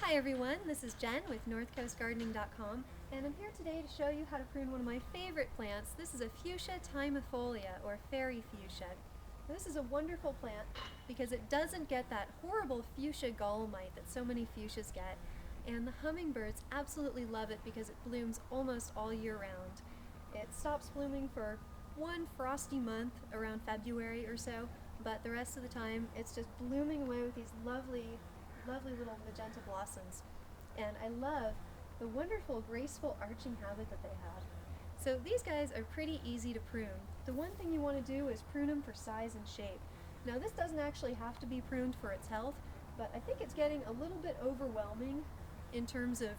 Hi everyone, this is Jen with northcoastgardening.com, and I'm here today to show you how to prune one of my favorite plants. This is a Fuchsia thymifolia, or fairy fuchsia. Now, this is a wonderful plant because it doesn't get that horrible fuchsia gall mite that so many fuchsias get, and the hummingbirds absolutely love it because it blooms almost all year round. It stops blooming for one frosty month around February or so, but the rest of the time it's just blooming away with these lovely little magenta blossoms. And I love the wonderful graceful arching habit that they have. So these guys are pretty easy to prune. The one thing you want to do is prune them for size and shape. Now this doesn't actually have to be pruned for its health, but I think it's getting a little bit overwhelming in terms of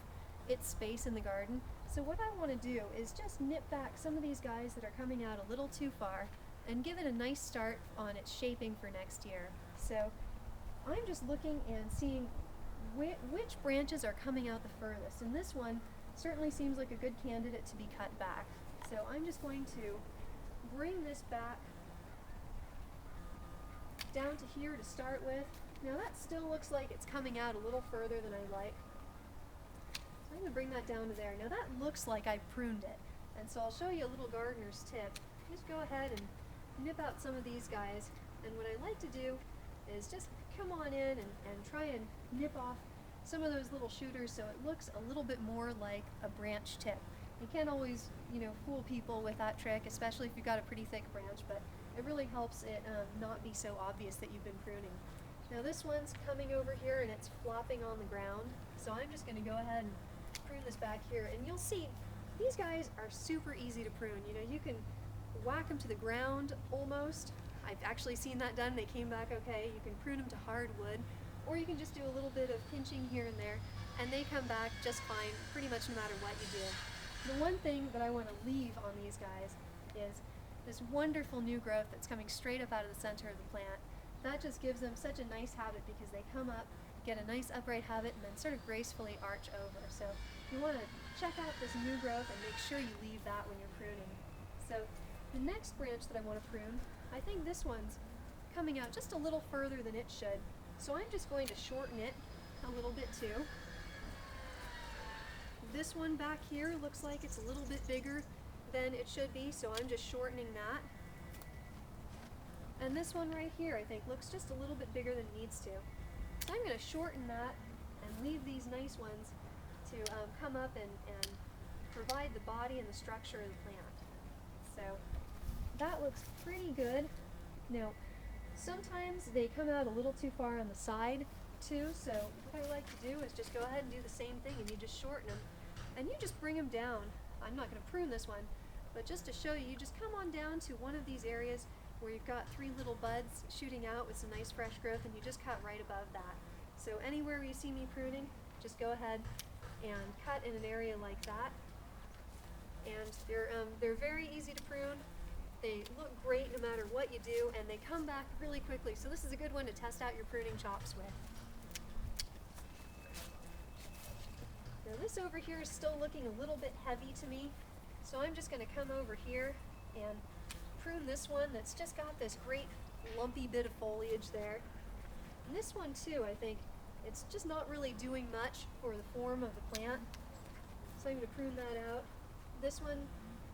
its space in the garden. So what I want to do is just nip back some of these guys that are coming out a little too far and give it a nice start on its shaping for next year. So I'm just looking and seeing which branches are coming out the furthest, and this one certainly seems like a good candidate to be cut back. So I'm just going to bring this back down to here to start with. Now that still looks like it's coming out a little further than I like. So I'm going to bring that down to there. Now that looks like I pruned it, and so I'll show you a little gardener's tip. Just go ahead and nip out some of these guys, and what I like to do is just come on in and try and nip off some of those little shooters so it looks a little bit more like a branch tip. You can't always, fool people with that trick, especially if you've got a pretty thick branch, but it really helps it not be so obvious that you've been pruning. Now this one's coming over here and it's flopping on the ground, so I'm just going to go ahead and prune this back here, and you'll see these guys are super easy to prune. You can whack them to the ground almost. I've actually seen that done. They came back okay. You can prune them to hardwood, or you can just do a little bit of pinching here and there, and they come back just fine pretty much no matter what you do. The one thing that I want to leave on these guys is this wonderful new growth that's coming straight up out of the center of the plant. That just gives them such a nice habit because they come up, get a nice upright habit, and then sort of gracefully arch over. So you want to check out this new growth and make sure you leave that when you're pruning. So the next branch that I want to prune, I think this one's coming out just a little further than it should. So I'm just going to shorten it a little bit too. This one back here looks like it's a little bit bigger than it should be, so I'm just shortening that. And this one right here I think looks just a little bit bigger than it needs to. So I'm going to shorten that and leave these nice ones to come up and provide the body and the structure of the plant. So that looks pretty good. Now, sometimes they come out a little too far on the side too, so what I like to do is just go ahead and do the same thing, and you just shorten them, and you just bring them down. I'm not going to prune this one, but just to show you, you just come on down to one of these areas where you've got 3 little buds shooting out with some nice fresh growth, and you just cut right above that. So anywhere where you see me pruning, just go ahead and cut in an area like that. And they're very easy to prune. They look great no matter what you do, and they come back really quickly. So this is a good one to test out your pruning chops with. Now this over here is still looking a little bit heavy to me, so I'm just going to come over here and prune this one that's just got this great lumpy bit of foliage there. And this one too, I think it's just not really doing much for the form of the plant, so I'm going to prune that out. This one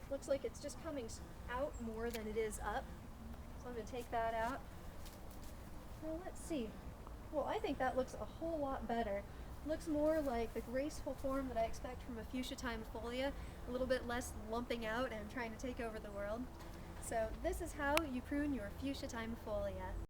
looks like it's just coming out more than it is up, so I'm going to take that out. Well, let's see. Well, I think that looks a whole lot better. Looks more like the graceful form that I expect from a Fuchsia thymifolia, a little bit less lumping out and trying to take over the world. So this is how you prune your Fuchsia thymifolia.